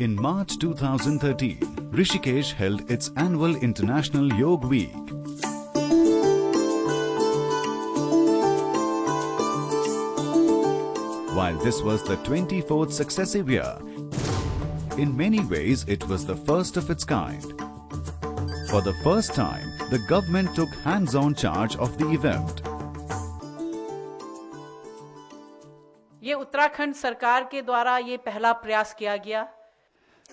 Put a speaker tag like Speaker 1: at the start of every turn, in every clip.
Speaker 1: In March 2013, Rishikesh held its annual International Yoga Week. While this was the 24th successive year, in many ways it was the first of its kind. For the first time, the government took hands-on charge of the event.
Speaker 2: ये उत्तराखंड सरकार के द्वारा ये पहला प्रयास किया गया।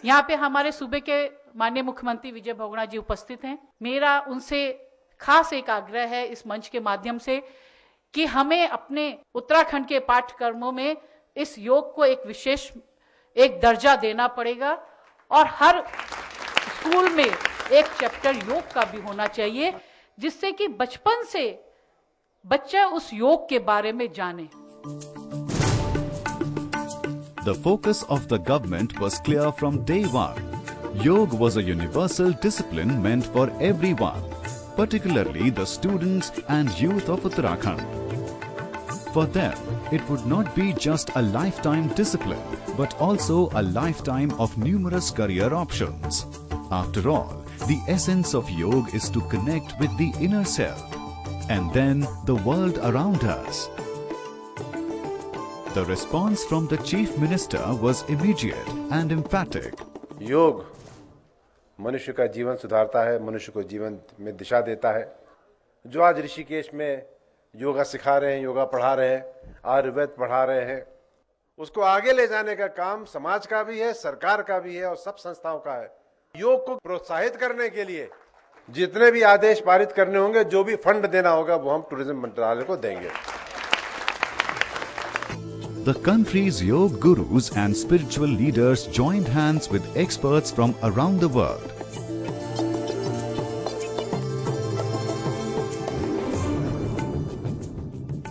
Speaker 2: यहाँ पे हमारे सूबे के माननीय मुख्यमंत्री विजय बहुगुणा जी उपस्थित हैं। मेरा उनसे खास एक आग्रह है इस मंच के माध्यम से कि हमें अपने उत्तराखंड के पाठ्यक्रमों में इस योग को एक विशेष दर्जा देना पड़ेगा और हर स्कूल में एक चैप्टर योग का भी होना चाहिए, जिससे कि बचपन से बच्चा उस योग के बारे में जाने।
Speaker 1: The focus of the government was clear from day one. Yoga was a universal discipline meant for everyone, particularly the students and youth of Uttarakhand. For them, it would not be just a lifetime discipline, but also a lifetime of numerous career options. After all, the essence of yoga is to connect with the inner self and then the world around us. The response from the Chief Minister was immediate and emphatic.
Speaker 3: योग मनुष्य का जीवन सुधारता है, मनुष्य को जीवन में दिशा देता है। जो आज ऋषिकेश में योगा सिखा रहे हैं, योगा पढ़ा रहे हैं, आयुर्वेद पढ़ा रहे हैं, उसको आगे ले जाने का काम समाज का भी है, सरकार का भी है और सब संस्थाओं का है। योग को प्रोत्साहित करने के लिए जितने भी आदेश पारित करने होंगे, जो भी फंड देना होगा, वो हम टूरिज्म मंत्रालय को देंगे।
Speaker 1: The country's yoga gurus and spiritual leaders joined hands with experts from around the world.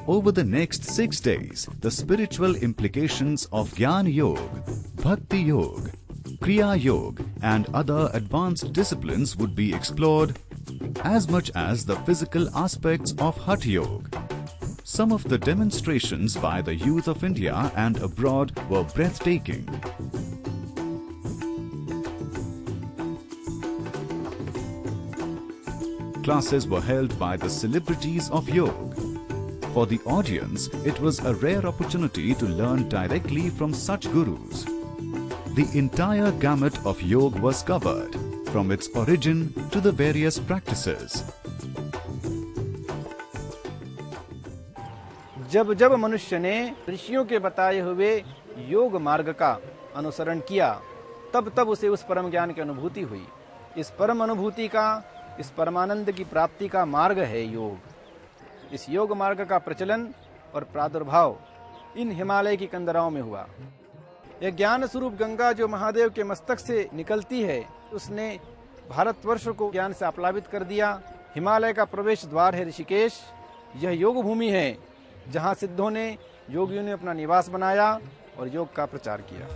Speaker 1: Over the next 6 days, the spiritual implications of Jnana Yoga, Bhakti Yoga, Kriya Yoga and other advanced disciplines would be explored, as much as the physical aspects of Hatha Yoga. Some of the demonstrations by the youth of India and abroad were breathtaking. Classes were held by the celebrities of yoga. For the audience, it was a rare opportunity to learn directly from such gurus. The entire gamut of yoga was covered, from its origin to the various practices.
Speaker 4: जब जब मनुष्य ने ऋषियों के बताए हुए योग मार्ग का अनुसरण किया, तब तब उसे उस परम ज्ञान की अनुभूति हुई। इस परम अनुभूति का, इस परमानंद की प्राप्ति का मार्ग है योग। इस योग मार्ग का प्रचलन और प्रादुर्भाव इन हिमालय की कंदराओं में हुआ। यह ज्ञान स्वरूप गंगा जो महादेव के मस्तक से निकलती है, उसने भारतवर्ष को ज्ञान से आप्लावित कर दिया। हिमालय का प्रवेश द्वार है ऋषिकेश। यह योग भूमि है, जहाँ सिद्धों ने, योगियों ने अपना निवास बनाया और योग का प्रचार किया।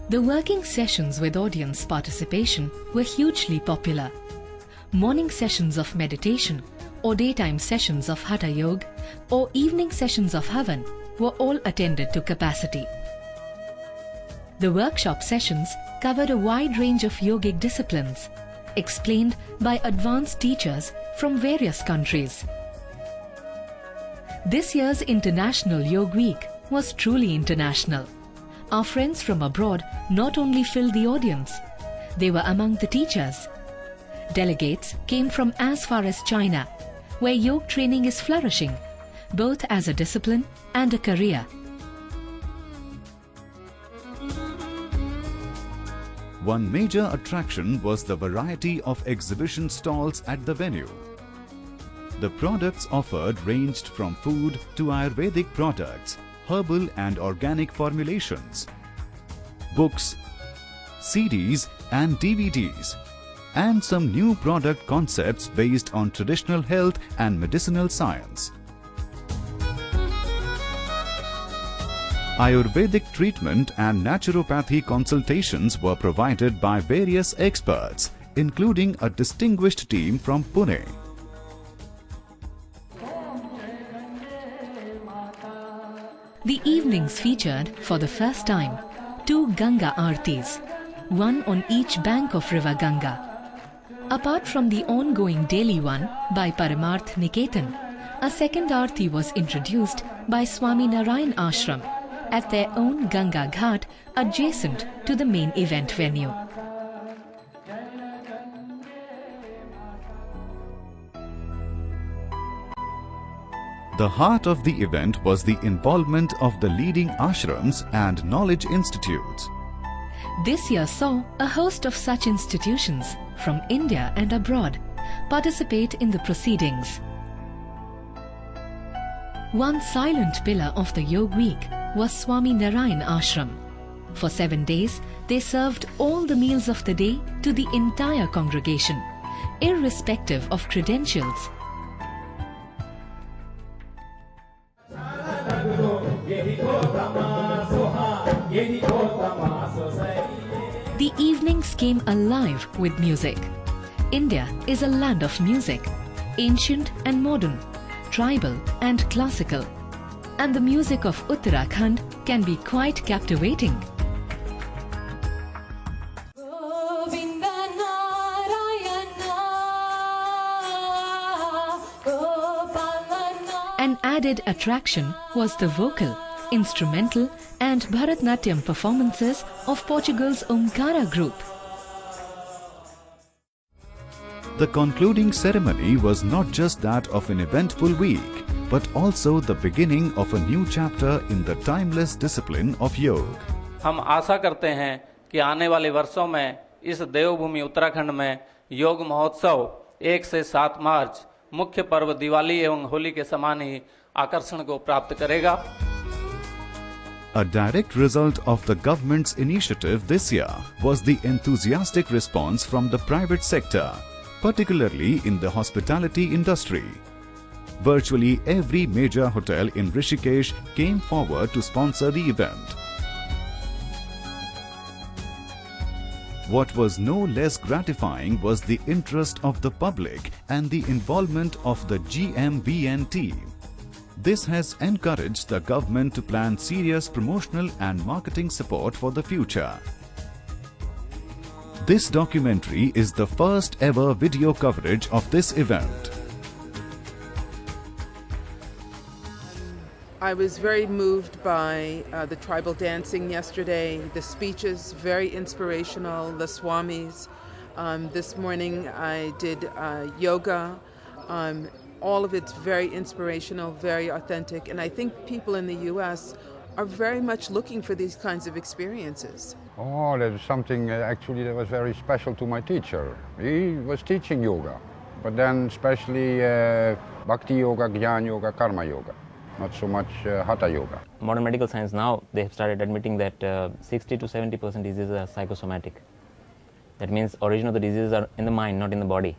Speaker 5: The working sessions with audience participation were hugely popular. Morning sessions of meditation or daytime sessions of Hatha Yoga or evening sessions of Havan were all attended to capacity. The workshop sessions covered a wide range of yogic disciplines, explained by advanced teachers from various countries. This year's International Yoga Week was truly international. Our friends from abroad not only filled the audience, they were among the teachers. Delegates came from as far as China, where yoga training is flourishing, both as a discipline and a career.
Speaker 1: One major attraction was the variety of exhibition stalls at the venue. The products offered ranged from food to Ayurvedic products, herbal and organic formulations, books, CDs and DVDs, and some new product concepts based on traditional health and medicinal science. Ayurvedic treatment and naturopathy consultations were provided by various experts, including a distinguished team from Pune.
Speaker 5: The evenings featured, for the first time, 2 Ganga Aartis, one on each bank of river Ganga. Apart from the ongoing daily one by Paramarth Niketan, a second Aarti was introduced by Swami Narayan Ashram at their own Ganga Ghat adjacent to the main event venue.
Speaker 1: The heart of the event was the involvement of the leading ashrams and knowledge institutes.
Speaker 5: This year saw a host of such institutions from India and abroad participate in the proceedings. One silent pillar of the Yoga Week was Swami Narayan Ashram. For 7 days, they served all the meals of the day to the entire congregation, irrespective of credentials. The evenings came alive with music. India is a land of music, ancient and modern, tribal and classical. And the music of Uttarakhand can be quite captivating. An added attraction was the vocal, instrumental and Bharatnatyam performances of Portugal's Omkara group.
Speaker 1: The concluding ceremony was not just that of an eventful week, but also the beginning of a new chapter in the timeless discipline of yoga.
Speaker 6: हम आशा करते हैं कि आने वाले वर्षों में इस देवभूमि उत्तराखंड में योग महोत्सव 1 से 7 मार्च मुख्य पर्व दिवाली एवं होली के समान ही आकर्षण को प्राप्त करेगा.
Speaker 1: A direct result of the government's initiative this year was the enthusiastic response from the private sector, particularly in the hospitality industry. Virtually every major hotel in Rishikesh came forward to sponsor the event. What was no less gratifying was the interest of the public and the involvement of the GMBN team. This has encouraged the government to plan serious promotional and marketing support for the future. This documentary is the first ever video coverage of this event.
Speaker 7: I was very moved by the tribal dancing yesterday, the speeches, very inspirational, the swamis. This morning I did yoga. All of it's very inspirational, very authentic, and I think people in the US are very much looking for these kinds of experiences.
Speaker 8: Oh, that was something actually that was very special to my teacher. He was teaching yoga, but then especially Bhakti Yoga, Jnana Yoga, Karma Yoga, not so much Hatha Yoga.
Speaker 9: Modern medical science now, they have started admitting that 60 to 70% diseases are psychosomatic. That means origin of the diseases are in the mind, not in the body.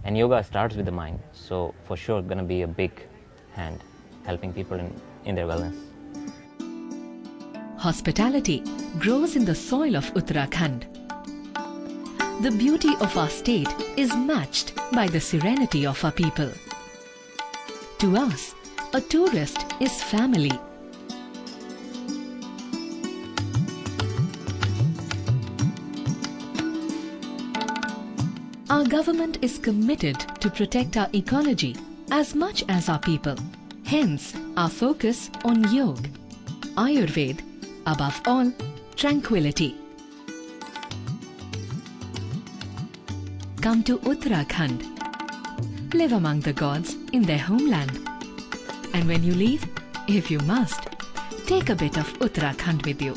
Speaker 9: And yoga starts with the mind, so for sure going to be a big hand helping people in their wellness.
Speaker 5: Hospitality grows in the soil of Uttarakhand. The beauty of our state is matched by the serenity of our people. To us, a tourist is family. Our government is committed to protect our ecology as much as our people. Hence, our focus on yoga, Ayurveda, above all, tranquility. Come to Uttarakhand. Live among the gods in their homeland. And when you leave, if you must, take a bit of Uttarakhand with you.